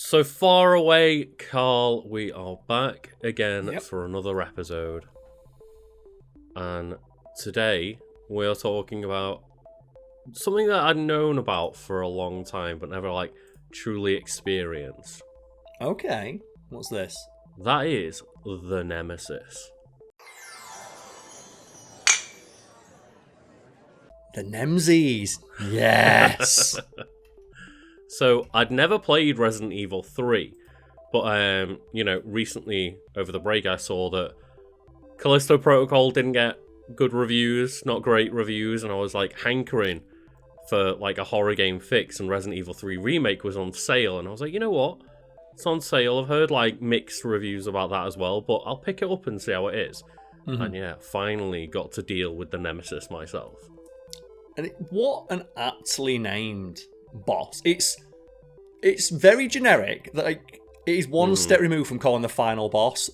So far away, Karl, we are back again for another episode. And today we are talking about something that I'd known about for a long time, but never truly experienced. Okay, what's this? That is the Nemesis. The Nemesis. Yes. So I'd never played Resident Evil 3, but recently over the break I saw that Callisto Protocol didn't get good reviews, not great reviews, and I was hankering for a horror game fix, and Resident Evil 3 Remake was on sale, and I was like, you know what? It's on sale. I've heard mixed reviews about that as well, but I'll pick it up and see how it is. Mm-hmm. And yeah, finally got to deal with the Nemesis myself. And what an aptly named boss. It's very generic. It is one step removed from calling the final boss.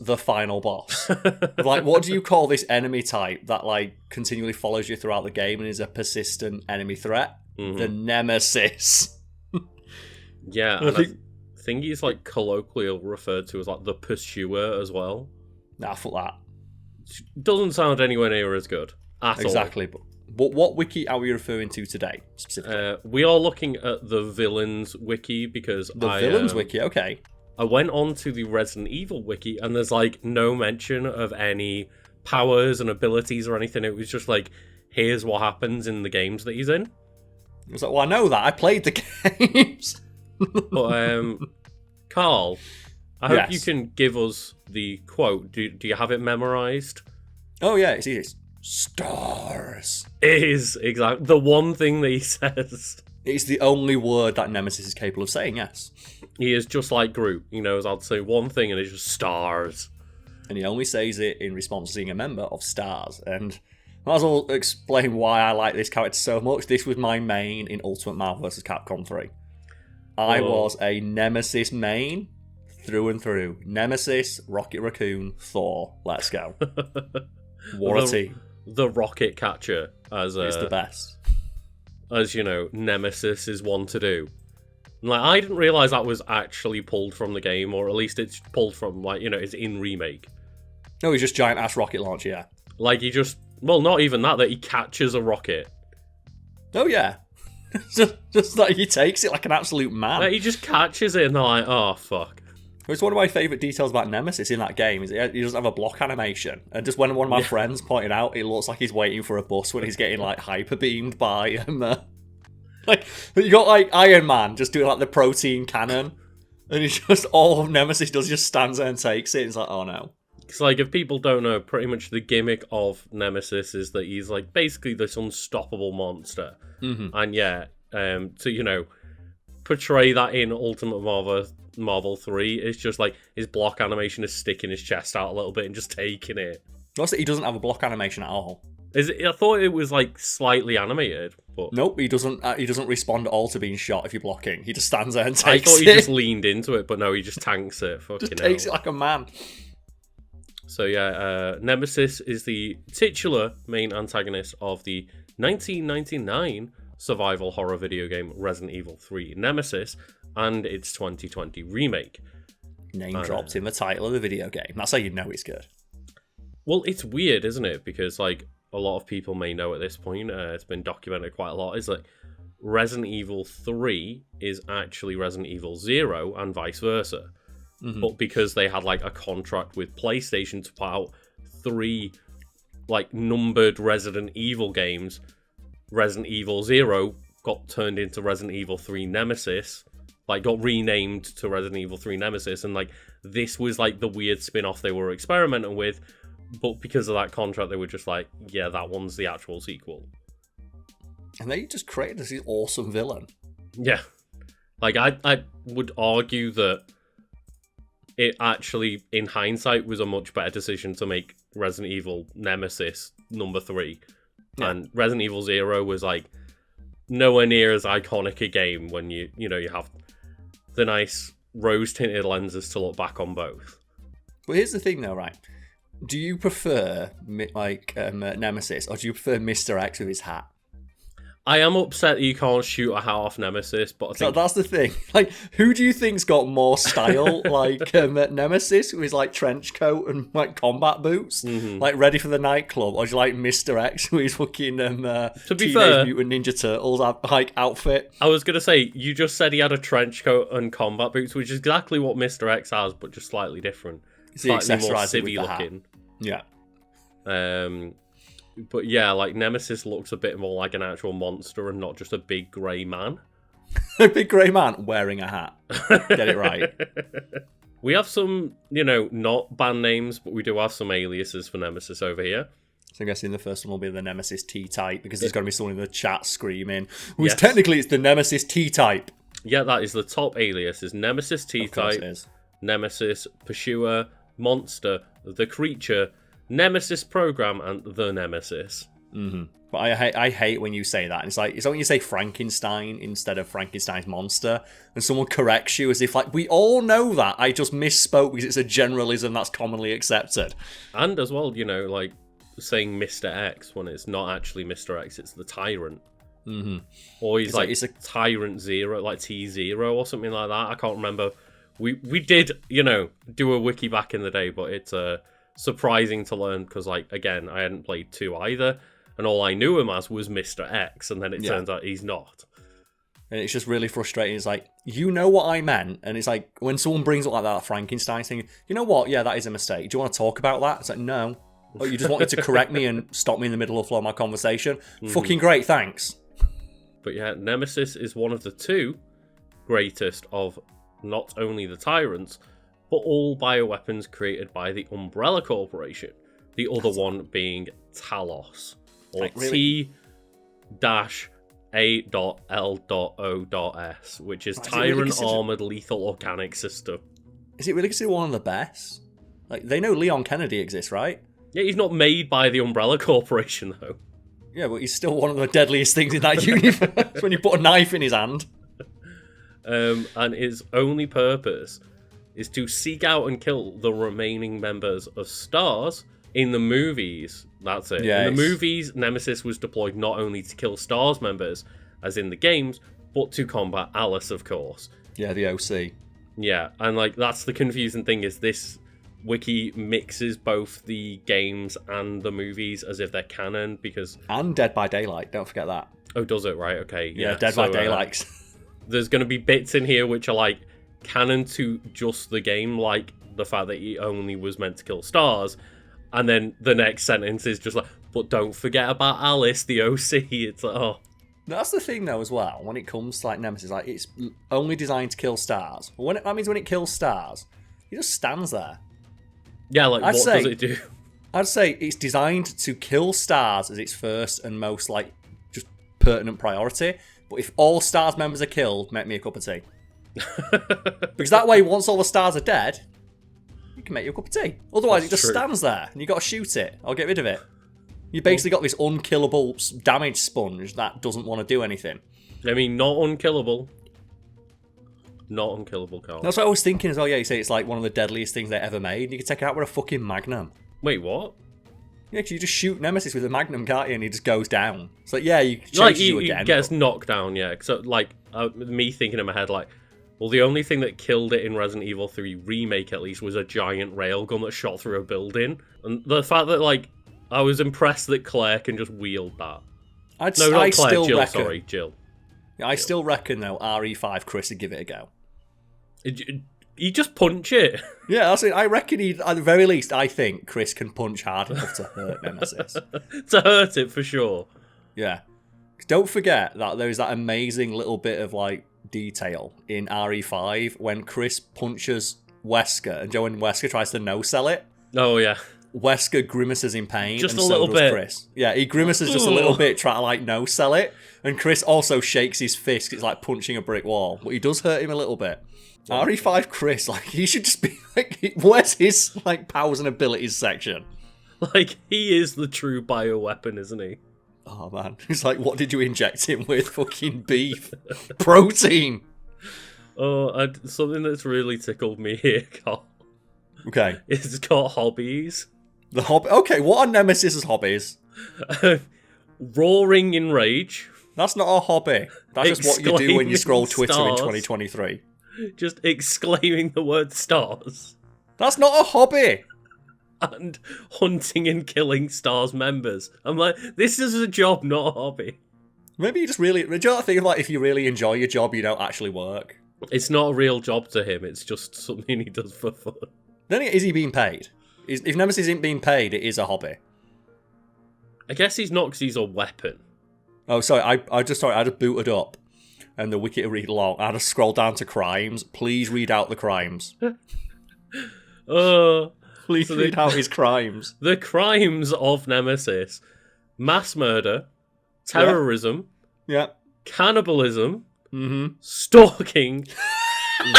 What do you call this enemy type that continually follows you throughout the game and is a persistent enemy threat? Mm-hmm. The Nemesis. Yeah, and I think he's colloquially referred to as the pursuer as well. Nah, fuck that. Doesn't sound anywhere near as good at all. Exactly, but what wiki are we referring to today, specifically? We are looking at the Villains Wiki, because Villains Wiki, okay. I went on to the Resident Evil Wiki, and there's no mention of any powers and abilities or anything. It was just here's what happens in the games that he's in. It was well, I know that. I played the games. But, Karl, I hope you can give us the quote. Do you have it memorized? Oh, yeah, it's S.T.A.R.S. It is, exactly. The one thing that he says. It's the only word that Nemesis is capable of saying, yes. He is just like Groot. He knows how to say one thing and it's just stars. And he only says it in response to being a member of S.T.A.R.S. And I might as well explain why I like this character so much. This was my main in Ultimate Marvel vs. Capcom 3. I was a Nemesis main through and through. Nemesis, Rocket Raccoon, Thor. Let's go. What a team. The Rocket Catcher, as it's the best. As Nemesis is one to do. I didn't realise that was actually pulled from the game, or at least it's pulled from it's in Remake. No, he's just giant ass rocket launcher, yeah. He just not even that he catches a rocket. Oh yeah. just he takes it like an absolute man. He just catches it and they're like, oh fuck. It's one of my favourite details about Nemesis in that game is he doesn't have a block animation. And just when one of my friends pointed out, it looks like he's waiting for a bus when he's getting hyper beamed by you got Iron Man just doing the protein cannon, and he's just all of Nemesis does just stands there and takes it. It's oh no. It's if people don't know, pretty much the gimmick of Nemesis is that he's basically this unstoppable monster. Mm-hmm. And to portray that in Ultimate Marvel 3 is just his block animation is sticking his chest out a little bit and just taking it. Notice that he doesn't have a block animation at all. Is it? I thought it was slightly animated, but nope, he doesn't respond at all to being shot if you're blocking. He just stands there and takes it. I thought he just leaned into it, but no, he just tanks it. Fucking just takes it like a man. So yeah, Nemesis is the titular main antagonist of the 1999 survival horror video game Resident Evil 3 Nemesis and its 2020 remake. Name dropped in the title of the video game. That's how you know it's good. Well, it's weird, isn't it? Because a lot of people may know at this point, it's been documented quite a lot, is Resident Evil 3 is actually Resident Evil 0 and vice versa. Mm-hmm. But because they had a contract with PlayStation to put out 3 numbered Resident Evil games, Resident Evil 0 got turned into Resident Evil 3 Nemesis, got renamed to Resident Evil 3 Nemesis, and this was the weird spin-off they were experimenting with. But because of that contract, they were just yeah, that one's the actual sequel. And they just created this awesome villain. Yeah. I would argue that it actually, in hindsight, was a much better decision to make Resident Evil Nemesis number 3. Yeah. And Resident Evil 0 was nowhere near as iconic a game when you have the nice rose-tinted lenses to look back on both. Well, here's the thing though, right? Do you prefer Nemesis, or do you prefer Mr. X with his hat? I am upset that you can't shoot a hat off Nemesis, but I think That's the thing. Like, who do you think's got more style? Like Nemesis with his like trench coat and like combat boots, like ready for the nightclub, or do you like Mr. X with his fucking Teenage Mutant Ninja Turtles like outfit? I was gonna say you just said he had a trench coat and combat boots, which is exactly what Mr. X has, but just slightly different, slightly more civvy looking. Yeah. But yeah, like Nemesis looks a bit more like an actual monster and not just a big grey man. A big grey man wearing a hat. Get it right. We have some, not band names, but we do have some aliases for Nemesis over here. So I'm guessing the first one will be the Nemesis T-Type, because there's going to be someone in the chat screaming, which technically it's the Nemesis T-Type. Yeah, that is the top alias, is Nemesis T-Type, Nemesis, Pursuer, Monster, The Creature, Nemesis Program, and The Nemesis. But I hate when you say that. It's like when you say Frankenstein instead of Frankenstein's monster, and someone corrects you as if like, we all know that, I just misspoke because it's a generalism that's commonly accepted. And as well, like saying Mr. X when it's not actually Mr. X, it's the Tyrant. Or he's it's a Tyrant Zero, like T0 or something like that. I can't remember. We did, do a wiki back in the day, but it's surprising to learn because, like, again, I hadn't played 2 either, and all I knew him as was Mr. X, and then it turns out he's not. And it's just really frustrating. It's like, you know what I meant, and it's like, when someone brings up like that Frankenstein thing, you know what, yeah, that is a mistake. Do you want to talk about that? It's like, no. Oh, you just wanted to correct me and stop me in the middle of my conversation? Fucking great, thanks. But yeah, Nemesis is one of the 2 greatest of not only the Tyrants, but all bioweapons created by the Umbrella Corporation. The other one being Talos, or like, really? T-A.L.O.S, which is Tyrant Armored Lethal Organic System. Is it really considered one of the best? Like, they know Leon Kennedy exists, right? Yeah, he's not made by the Umbrella Corporation, though. Yeah, but he's still one of the deadliest things in that universe when you put a knife in his hand. And his only purpose is to seek out and kill the remaining members of S.T.A.R.S. in the movies. That's it. Yeah, in the movies, Nemesis was deployed not only to kill S.T.A.R.S. members, as in the games, but to combat Alice, of course. Yeah, the OC. Yeah, and like that's the confusing thing, is this wiki mixes both the games and the movies as if they're canon, because... And Dead by Daylight, don't forget that. Oh, does it? Right, okay. Yeah, Dead by Daylight. There's going to be bits in here which are like canon to just the game, like the fact that he only was meant to kill S.T.A.R.S. And then the next sentence is just like, but don't forget about Alice, the OC. It's like, oh. That's the thing, though, as well, when it comes to like Nemesis, like it's only designed to kill S.T.A.R.S. That means when it kills S.T.A.R.S., he just stands there. Yeah, like, what does it do? I'd say it's designed to kill S.T.A.R.S. as its first and most, like, just pertinent priority. But if all S.T.A.R.S. members are killed, make me a cup of tea. Because that way, once all the S.T.A.R.S. are dead, you can make you a cup of tea. Otherwise, it just stands there, and you got to shoot it or get rid of it. You basically got this unkillable damage sponge that doesn't want to do anything. I mean, not unkillable. Not unkillable, Karl. That's what I was thinking as well. Yeah, you say it's like one of the deadliest things they ever made. You can take it out with a fucking magnum. Wait, what? Yeah, because you just shoot Nemesis with a magnum, can't you? And he just goes down. It's like, yeah, you chase you again. He gets knocked down, yeah. So, like, me thinking in my head, like, well, the only thing that killed it in Resident Evil 3 Remake, at least, was a giant railgun that shot through a building. And the fact that, like, I was impressed that Claire can just wield that. Jill. Yeah, I still reckon, though, RE5 Chris would give it a go. He just punch it. Yeah, that's it. I reckon at the very least, I think Chris can punch hard enough to hurt Nemesis. To hurt it, for sure. Yeah. Don't forget that there's that amazing little bit of, like, detail in RE5 when Chris punches Wesker, and when Wesker tries to no-sell it. Oh, yeah. Wesker grimaces in pain. Just a little bit. Chris. Yeah, he grimaces just a little bit, trying to, like, no-sell it. And Chris also shakes his fist. It's like punching a brick wall. But he does hurt him a little bit. RE5 Chris, like, he should just be like, where's his, like, powers and abilities section? Like, he is the true bioweapon, isn't he? Oh, man. He's like, what did you inject him with? Fucking beef. Protein. Oh, something that's really tickled me here, Karl. Okay. It's got hobbies. Okay, what are Nemesis's hobbies? Roaring in rage. That's not a hobby. That's just what you do when you scroll Twitter in stars. 2023. Just exclaiming the word stars. That's not a hobby. And hunting and killing stars members. I'm like, this is a job, not a hobby. Maybe you just really... Do you know that thing of, like, if you really enjoy your job, you don't actually work? It's not a real job to him. It's just something he does for fun. Then is he being paid? If Nemesis isn't being paid, it is a hobby. I guess he's not because he's a weapon. Oh, sorry. I just booted up, and the wiki to read along. I had to scroll down to crimes. Please read out the crimes. Please read out his crimes. The crimes of Nemesis: mass murder, terrorism, cannibalism, stalking,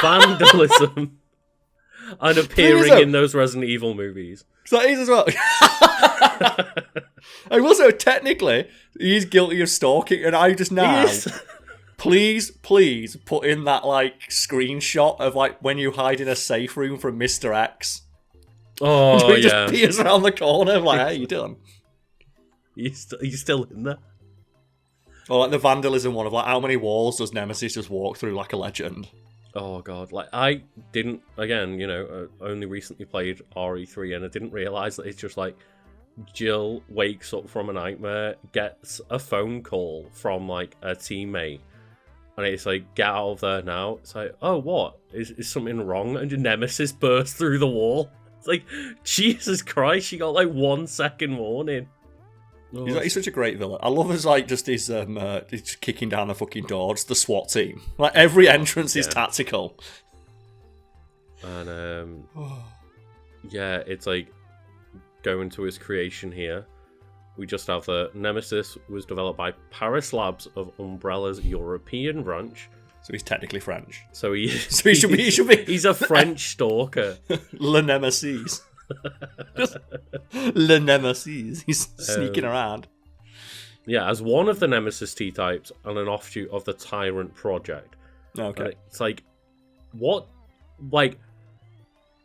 vandalism, and appearing in those Resident Evil movies. So that is as well. I will say, technically, he's guilty of stalking, and I just now... Please put in that, like, screenshot of, like, when you hide in a safe room from Mr. X. Oh, he just peers around the corner, like, how you doing? He's still in there. Or, like, the vandalism one of, like, how many walls does Nemesis just walk through like a legend? Oh, God. Like, I didn't, again, only recently played RE3, and I didn't realise that it's just, like, Jill wakes up from a nightmare, gets a phone call from, like, a teammate, and it's like, get out of there now. It's like, oh, what? Is something wrong? And Nemesis bursts through the wall. It's like, Jesus Christ, she got, like, 1 second warning. He's such a great villain. I love his, like, just his he's kicking down the fucking door. Just the SWAT team. Like, every entrance is tactical. And, yeah, it's like, going to his creation here. We just have the Nemesis was developed by Paris Labs of Umbrella's European branch. So he's technically French. So he should be. He's a French stalker. Le Nemesis. Le Nemesis. He's sneaking around. Yeah, as one of the Nemesis T-types and an offshoot of the Tyrant project. Okay. And it's like, what? Like,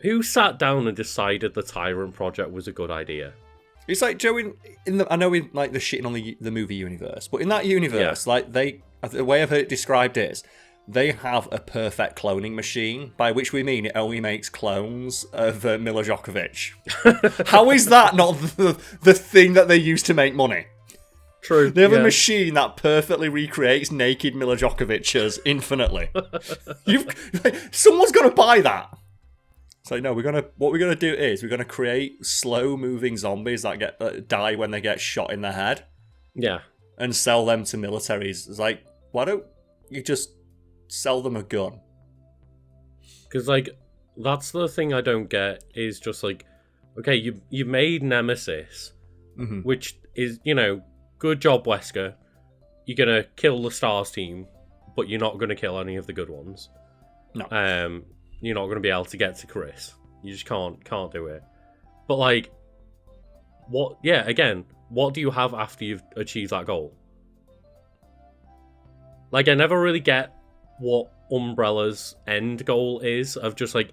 who sat down and decided the Tyrant project was a good idea? It's like, Joe, I know we like the shitting on the movie universe, but in that universe, like the way I've heard it described is they have a perfect cloning machine, by which we mean it only makes clones of Mila Djokovic. How is that not the thing that they use to make money? True. They have a machine that perfectly recreates naked Mila Djokovic's infinitely. Someone's got to buy that. So no, what we're gonna do is we're gonna create slow-moving zombies that die when they get shot in the head. Yeah. And sell them to militaries. It's like, why don't you just sell them a gun? Because, like, that's the thing I don't get, is just like, okay, you made Nemesis, which is, good job, Wesker. You're gonna kill the S.T.A.R.S team, but you're not gonna kill any of the good ones. No. You're not going to be able to get to Chris. You just can't do it. But, like, what? Yeah, again, what do you have after you've achieved that goal? Like, I never really get what Umbrella's end goal is, of just, like,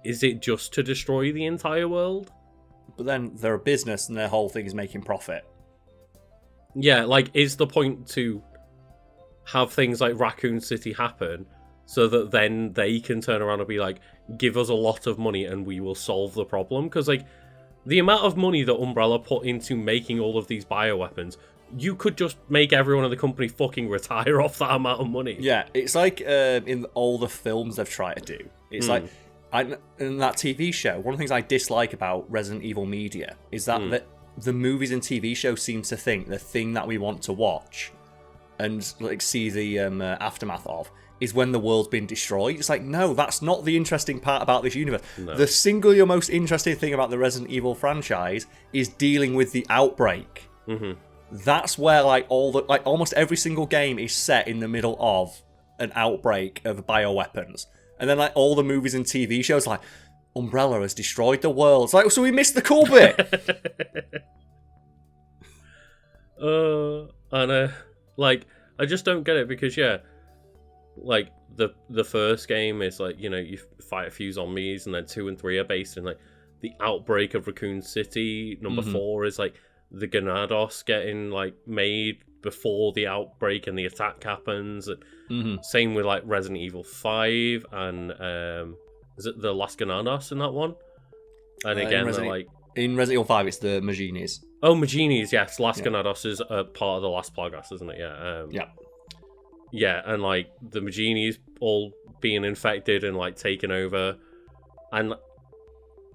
is it just to destroy the entire world? But then they're a business and their whole thing is making profit. Yeah, like, is the point to have things like Raccoon City happen so that then they can turn around and be like, give us a lot of money and we will solve the problem? Because, like, the amount of money that Umbrella put into making all of these bioweapons, you could just make everyone in the company fucking retire off that amount of money. Yeah, it's like in all the films they've tried to do. It's like, in that TV show, one of the things I dislike about Resident Evil media is that the movies and TV shows seem to think the thing that we want to watch and, like, see the aftermath of is when the world's been destroyed. It's like, no, that's not the interesting part about this universe. No. The single most interesting thing about the Resident Evil franchise is dealing with the outbreak. That's where, like, almost every single game is set in the middle of an outbreak of bioweapons. And then, like, all the movies and TV shows, like, Umbrella has destroyed the world. It's like, so we missed the cool bit. Like, I just don't get it because, like, the first game is, like, you fight a few zombies, and then 2 and 3 are based in, like, the outbreak of Raccoon City. Number 4 is, like, the Ganados getting, like, made before the outbreak and the attack happens. Mm-hmm. Same with like Resident Evil 5 and is it the Las Ganadas in that one? And again, they're like in Resident Evil 5, it's the Maginis. Oh, Maginis, yes. Las Ganadas is a part of the Las Plagas, isn't it? Yeah. Yeah, and like the Maginis all being infected and like taken over, and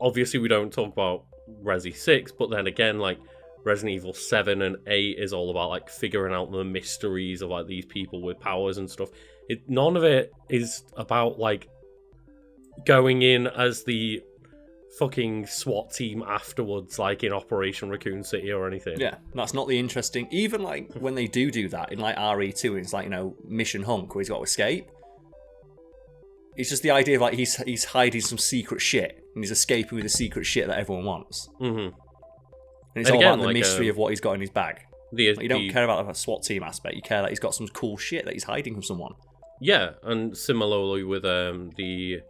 obviously we don't talk about Resi 6, but then again, like Resident Evil 7 and 8 is all about like figuring out the mysteries of like these people with powers and stuff. None of it is about like going in as the fucking SWAT team afterwards, like in Operation Raccoon City or anything. Yeah, that's not the interesting. Even like when they do that in like RE2, it's like, you know, Mission Hunk where he's got to escape. It's just the idea of like he's hiding some secret shit and he's escaping with the secret shit that everyone wants. Mm-hmm. And it's all about the mystery of what he's got in his bag. You don't care about the SWAT team aspect. You care that he's got some cool shit that he's hiding from someone. Yeah, and similarly with the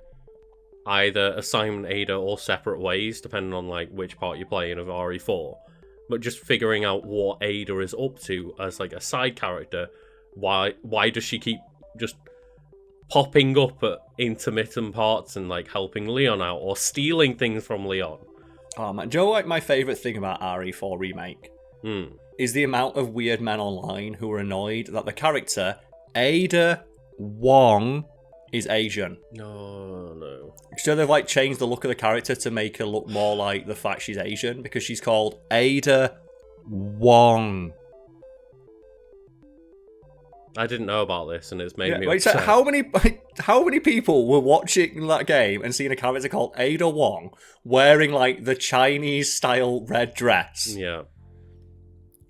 either assignment Ada or separate ways, depending on like which part you're playing of RE4. But just figuring out what Ada is up to as like a side character. Why does she keep just popping up at intermittent parts and like helping Leon out or stealing things from Leon? Oh man, do you know like my favourite thing about RE4 Remake? Is the amount of weird men online who are annoyed that the character Ada Wong is Asian. No. So they've like changed the look of the character to make her look more like the fact she's Asian because she's called Ada Wong. I didn't know about this, and it's made me upset. So how many people were watching that game and seeing a character called Ada Wong wearing like the Chinese style red dress? Yeah.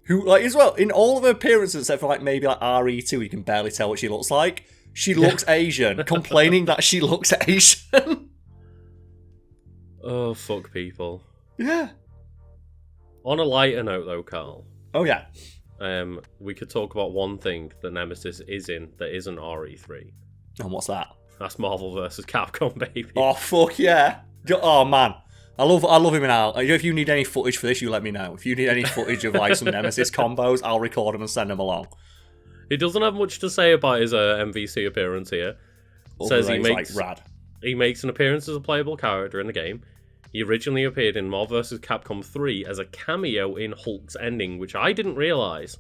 Who like as well in all of her appearances, except for like maybe like RE2, you can barely tell what she looks like. She looks Asian, complaining that she looks Asian. Oh, fuck people. Yeah. On a lighter note, though, Karl. Oh, yeah. We could talk about one thing that Nemesis is in that isn't RE3. And what's that? That's Marvel vs. Capcom, baby. Oh, fuck yeah. Oh, man. I love him in Al. If you need any footage for this, you let me know. If you need any footage of like some Nemesis combos, I'll record them and send them along. He doesn't have much to say about his MVC appearance here. Says he makes like, rad. He makes an appearance as a playable character in the game. He originally appeared in Marvel vs. Capcom 3 as a cameo in Hulk's ending, which I didn't realise.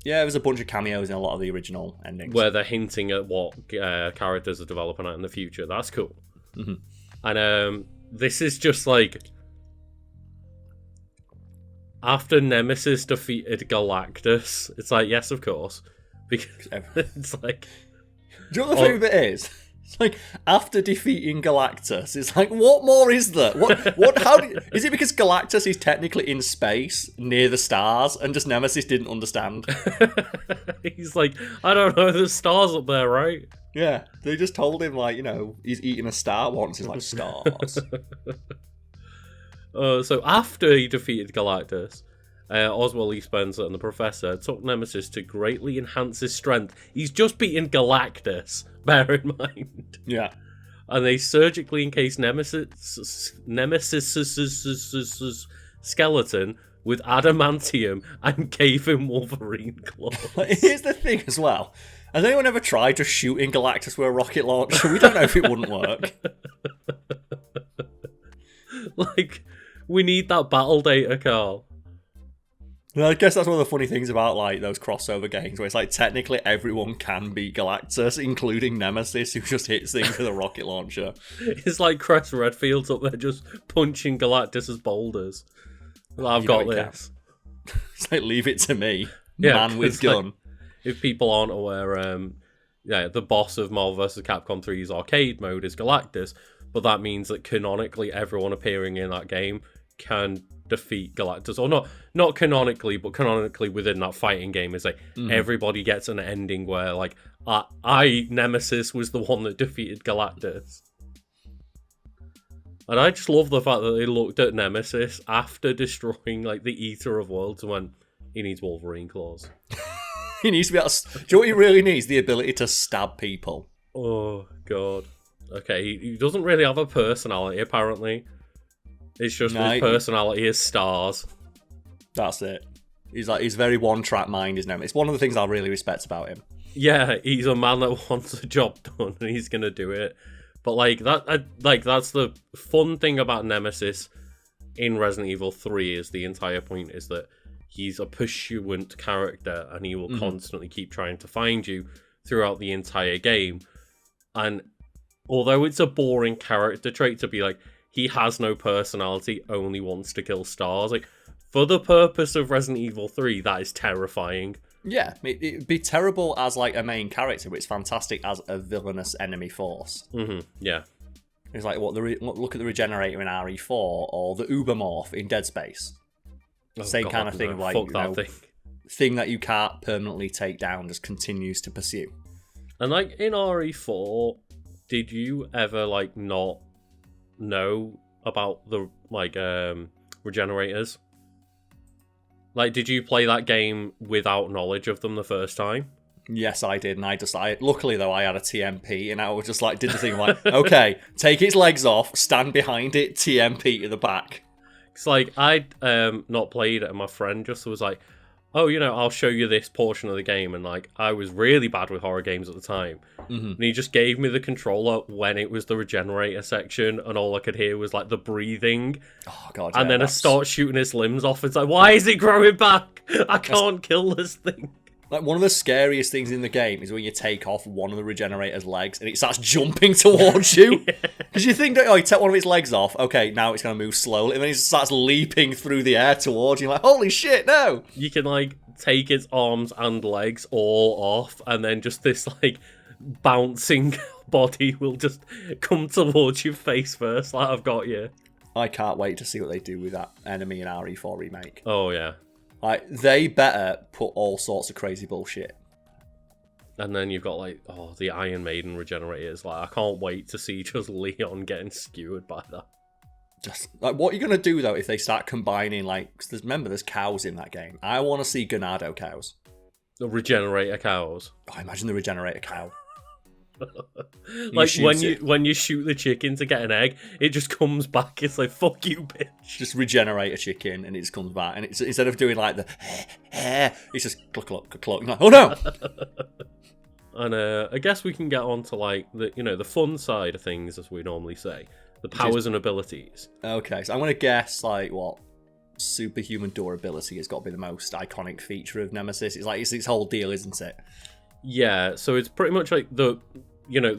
Yeah, there was a bunch of cameos in a lot of the original endings. Where they're hinting at what characters are developing at in the future. That's cool. Mm-hmm. And this is just like... After Nemesis defeated Galactus, it's like, yes, of course. Because it's like... Do you know what the favourite bit is? It's like, after defeating Galactus, it's like, what more is there? Is it because Galactus is technically in space, near the stars, and just Nemesis didn't understand? He's like, I don't know, there's stars up there, right? Yeah, they just told him, like, you know, he's eating a star once, he's like, stars. So after he defeated Galactus, Oswald E. Spencer and the Professor took Nemesis to greatly enhance his strength. He's just beaten Galactus, bear in mind. Yeah. And they surgically encased Nemesis's skeleton with adamantium and gave him Wolverine claws. Here's the thing as well. Has anyone ever tried just shooting Galactus with a rocket launcher? We don't know if it wouldn't work. Like, we need that battle data, Karl. I guess that's one of the funny things about like those crossover games, where it's like technically everyone can beat Galactus, including Nemesis, who just hits things with a rocket launcher. It's like Chris Redfield's up there just punching Galactus's boulders. I've got this. It's like, leave it to me, man with gun. Like, if people aren't aware, the boss of Marvel vs. Capcom 3's arcade mode is Galactus, but that means that canonically everyone appearing in that game can defeat Galactus, or not canonically, but canonically within that fighting game is like everybody gets an ending where like I Nemesis was the one that defeated Galactus. And I just love the fact that they looked at Nemesis after destroying like the Eater of Worlds and went, he needs Wolverine claws. He needs to be able to... Do you know what he really needs? The ability to stab people. Oh god. Okay, he doesn't really have a personality apparently. It's just his personality is stars. That's it. He's very one-track mind, isn't he? It's one of the things I really respect about him. Yeah, he's a man that wants a job done, and he's gonna do it. But like that's the fun thing about Nemesis in Resident Evil 3 is the entire point is that he's a pursuant character, and he will constantly keep trying to find you throughout the entire game. And although it's a boring character trait to be like, he has no personality, only wants to kill stars, like, for the purpose of Resident Evil 3, that is terrifying. Yeah, it'd be terrible as like a main character, but it's fantastic as a villainous enemy force. Yeah. It's like look at the Regenerator in RE4 or the Ubermorph in Dead Space. Same kind of thing, like thing that you can't permanently take down just continues to pursue. And like in RE4, did you ever like not know about the like Regenerators? Like, did you play that game without knowledge of them the first time? Yes, I did, and luckily though I had a TMP, and I was just like did the thing like, okay, take its legs off, stand behind it, TMP to the back. It's like I'd not played it, and my friend just was like, oh, I'll show you this portion of the game, and like I was really bad with horror games at the time, and he just gave me the controller when it was the Regenerator section, and all I could hear was like the breathing. Oh god! And then I start shooting its limbs off. It's like, why is it growing back? I can't kill this thing. Like, one of the scariest things in the game is when you take off one of the Regenerator's legs and it starts jumping towards you. Because you think, you take one of its legs off, okay, now it's going to move slowly, and then it starts leaping through the air towards you. Like, holy shit, no! You can, like, take its arms and legs all off, and then just this, like, bouncing body will just come towards you face first, like, I've got you. I can't wait to see what they do with that enemy in RE4 remake. Oh, yeah. Like, they better put all sorts of crazy bullshit. And then you've got, like, the Iron Maiden Regenerators. Like, I can't wait to see just Leon getting skewered by that. Just, like, what are you going to do, though, if they start combining, like, cause remember, there's cows in that game. I want to see Ganado cows. The Regenerator cows. Oh, imagine the Regenerator cow. Like, when you shoot the chicken to get an egg, it just comes back. It's like, fuck you, bitch. Just regenerate a chicken and it just comes back. And it's instead of doing like the it's just cluck, cluck, cluck. Like, oh no! And I guess we can get on to like the fun side of things, as we normally say. The powers and abilities. Okay, so I'm going to guess like what superhuman durability has got to be the most iconic feature of Nemesis. It's like it's this whole deal, isn't it? Yeah, so it's pretty much like the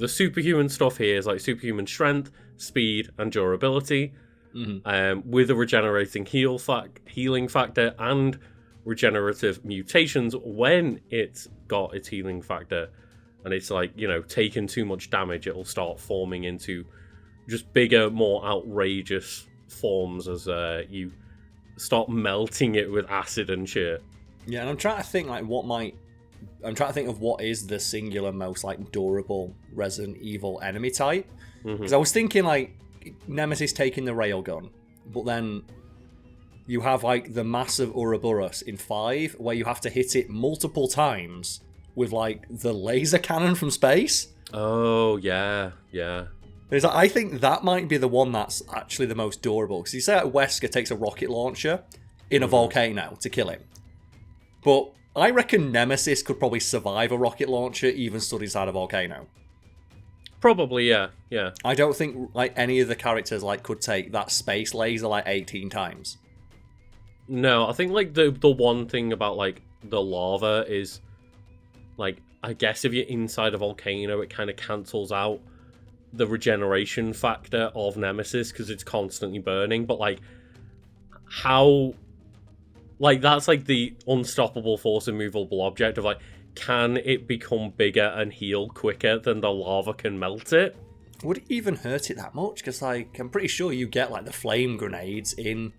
superhuman stuff here is like superhuman strength, speed, and durability, with a regenerating healing factor and regenerative mutations when it's got its healing factor, and it's like taken too much damage, it'll start forming into just bigger, more outrageous forms as you start melting it with acid and shit. Yeah, and I'm trying to think like of what is the singular most like durable Resident Evil enemy type. Because I was thinking like Nemesis taking the railgun, but then you have like the massive Ouroboros in 5 where you have to hit it multiple times with like the laser cannon from space. Oh yeah. I think that might be the one that's actually the most durable. Because you say like Wesker takes a rocket launcher in a volcano to kill him, but I reckon Nemesis could probably survive a rocket launcher even stood inside a volcano. Probably, yeah. I don't think like any of the characters like could take that space laser like 18 times. No, I think like the one thing about like the lava is like, I guess if you're inside a volcano, it kind of cancels out the regeneration factor of Nemesis because it's constantly burning. But like, how? Like, that's like the unstoppable force immovable object of like, can it become bigger and heal quicker than the lava can melt it? Would it even hurt it that much? Because like, I'm pretty sure you get like the flame grenades in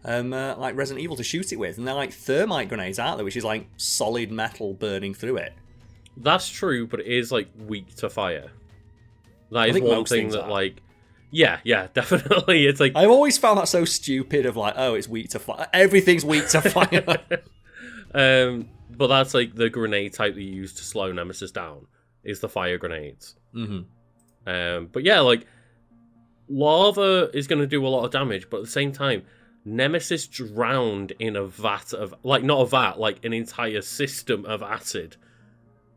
like Resident Evil to shoot it with, and they're like thermite grenades, aren't they? Which is like solid metal burning through it. That's true, but it is like weak to fire. That is one thing that like. Yeah, definitely. It's like I've always found that so stupid of like, oh, it's weak to fire. Everything's weak to fire. But that's like the grenade type that you use to slow Nemesis down is the fire grenades. But yeah, like lava is going to do a lot of damage, but at the same time, Nemesis drowned in a vat of, like, not a vat, like an entire system of acid,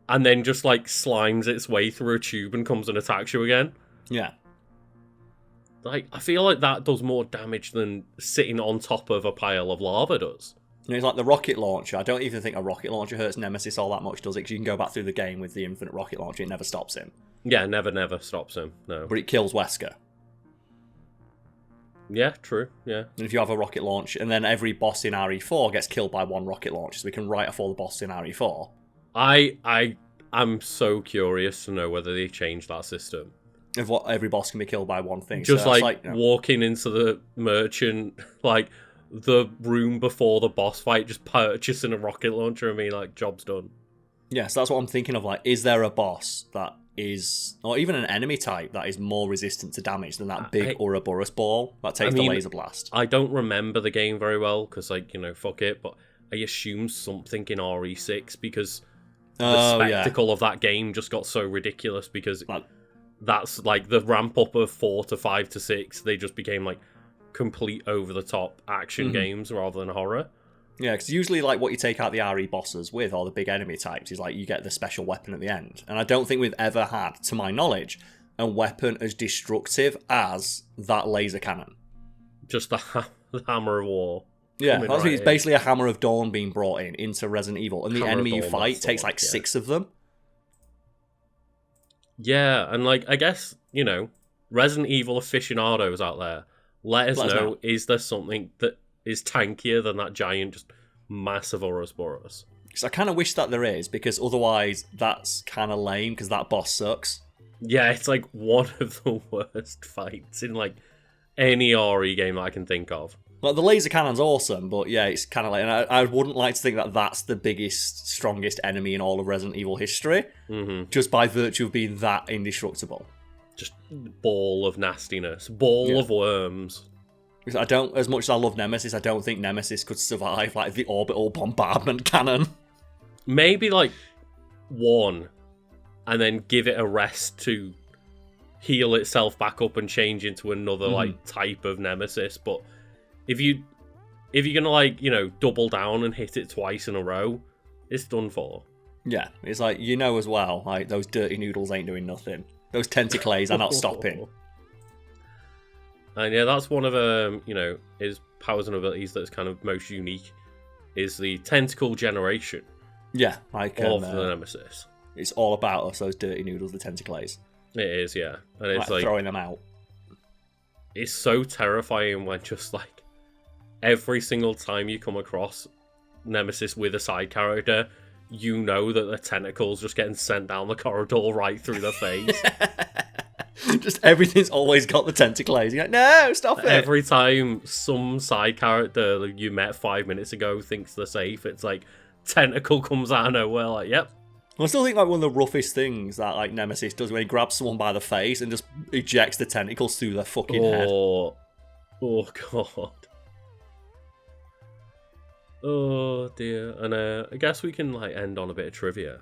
and then just like slimes its way through a tube and comes and attacks you again. Yeah. Like, I feel like that does more damage than sitting on top of a pile of lava does. You know, it's like the rocket launcher. I don't even think a rocket launcher hurts Nemesis all that much, does it? Because you can go back through the game with the infinite rocket launcher. It never stops him. Yeah, never stops him, no. But it kills Wesker. Yeah, true, yeah. And if you have a rocket launch, and then every boss in RE4 gets killed by one rocket launch, so we can write off all the bosses in RE4. I'm so curious to know whether they changed that system. Of what every boss can be killed by one thing. Just so like walking into the merchant, like the room before the boss fight, just purchasing a rocket launcher and being like, job's done. Yeah, so that's what I'm thinking of. Like, is there a boss that is, or even an enemy type that is more resistant to damage than that big Ouroboros ball that takes the laser blast? I don't remember the game very well because, like, you know, fuck it. But I assume something in RE6 because the spectacle of that game just got so ridiculous because that's like the ramp up of 4 to 5 to 6. They just became like complete over the top action games rather than horror. Yeah, because usually like what you take out the RE bosses with, or the big enemy types, is like you get the special weapon at the end. And I don't think we've ever had, to my knowledge, a weapon as destructive as that laser cannon. Just the hammer of war. Yeah, that's it's basically a hammer of dawn being brought into Resident Evil, and the enemy you fight takes like 6 of them. Yeah, and like I guess, you know, Resident Evil aficionados out there, let us know, is there something that is tankier than that giant, just massive Ouroboros? Because I kind of wish that there is, because otherwise that's kind of lame, because that boss sucks. Yeah, it's like one of the worst fights in like any RE game that I can think of. Like, the laser cannon's awesome, but yeah, it's kind of like... And I wouldn't like to think that that's the biggest, strongest enemy in all of Resident Evil history, just by virtue of being that indestructible. Just ball of nastiness. Ball of worms. Because I don't... As much as I love Nemesis, I don't think Nemesis could survive, like, the orbital bombardment cannon. Maybe, like, one, and then give it a rest to heal itself back up and change into another, like, type of Nemesis, but... If you're gonna, like, you know, double down and hit it twice in a row, it's done for. Yeah, it's like, you know as well, like, those dirty noodles ain't doing nothing. Those tentacles are not stopping. And yeah, that's one of, you know, his powers and abilities that's kind of most unique, is the tentacle generation. Yeah, like... of the Nemesis. It's all about us, those dirty noodles, the tentacles. It is, yeah. And it's like... throwing them out. It's so terrifying when just, like, every single time you come across Nemesis with a side character, you know that the tentacles just getting sent down the corridor right through the face. Just everything's always got the tentacles. You're like, no, stop it. Every time some side character you met 5 minutes ago thinks they're safe, it's like, tentacle comes out of nowhere, like, yep. I still think like one of the roughest things that like Nemesis does when he grabs someone by the face and just ejects the tentacles through their fucking head. Oh, God. Oh dear, and I guess we can like end on a bit of trivia.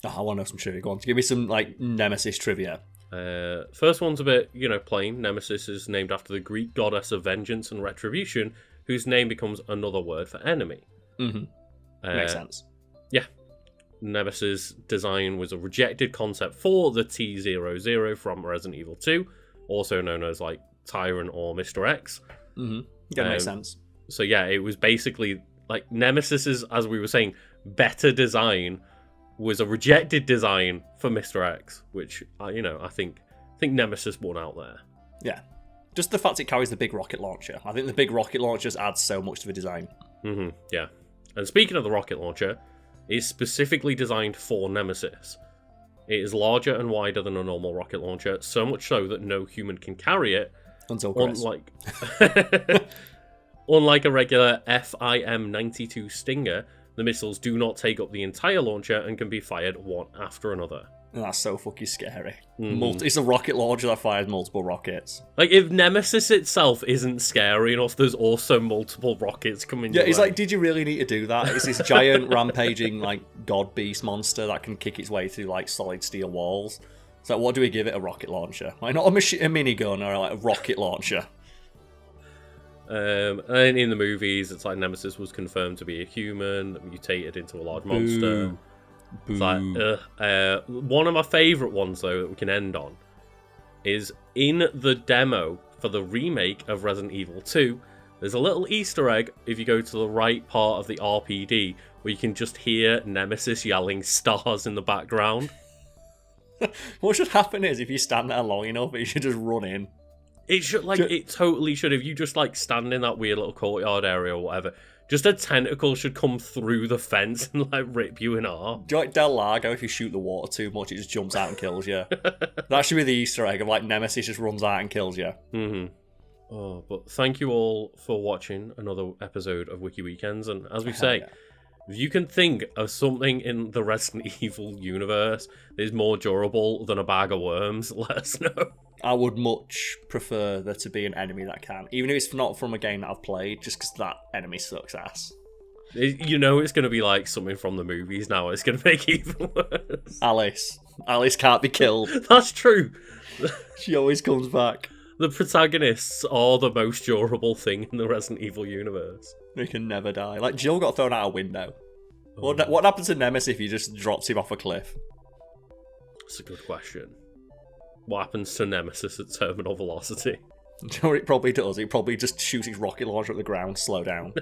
Oh, I want to know some trivia. Go on, give me some like Nemesis trivia. First one's a bit, you know, plain. Nemesis is named after the Greek goddess of vengeance and retribution, whose name becomes another word for enemy. Makes sense. Yeah. Nemesis' design was a rejected concept for the T-00 from Resident Evil 2, also known as like Tyrant or Mr. X. That makes sense. So yeah, it was basically like Nemesis's, as we were saying, better design was a rejected design for Mr. X, which you know, I think Nemesis won out there. Yeah, just the fact it carries the big rocket launcher. I think the big rocket launcher just adds so much to the design. Yeah, and speaking of the rocket launcher, it's specifically designed for Nemesis. It is larger and wider than a normal rocket launcher, so much so that no human can carry it. Until Chris. Unlike a regular FIM-92 Stinger, the missiles do not take up the entire launcher and can be fired one after another. And that's so fucking scary. It's a rocket launcher that fires multiple rockets. Like, if Nemesis itself isn't scary enough, there's also multiple rockets coming your way. It's like, did you really need to do that? It's this giant rampaging, like, god beast monster that can kick its way through, like, solid steel walls. So what do we give it? A rocket launcher? Like, not a minigun or, like, a rocket launcher. And in the movies, it's like Nemesis was confirmed to be a human, mutated into a large monster. Boo. It's like, one of my favourite ones, though, that we can end on is in the demo for the remake of Resident Evil 2. There's a little Easter egg if you go to the right part of the RPD where you can just hear Nemesis yelling "stars" in the background. What should happen is if you stand there long enough, it should just run in. It should, like, it totally should. If you just, like, stand in that weird little courtyard area or whatever, just a tentacle should come through the fence and, like, rip you in half. Do you like Del Largo? If you shoot the water too much, it just jumps out and kills you. That should be the Easter egg of, like, Nemesis just runs out and kills you. Mm-hmm. Oh, but thank you all for watching another episode of Wiki Weekends. And as we say, if you can think of something in the Resident Evil universe that is more durable than a bag of worms, let us know. I would much prefer there to be an enemy that can, even if it's not from a game that I've played, just because that enemy sucks ass. You know it's going to be like something from the movies now. It's going to make it even worse. Alice can't be killed. That's true. She always comes back. The protagonists are the most durable thing in the Resident Evil universe. They can never die. Like, Jill got thrown out a window. What happens to Nemesis if he just drops him off a cliff? That's a good question. What happens to Nemesis at terminal velocity? Do you know what it probably does? It probably just shoots its rocket launcher at the ground, slow down.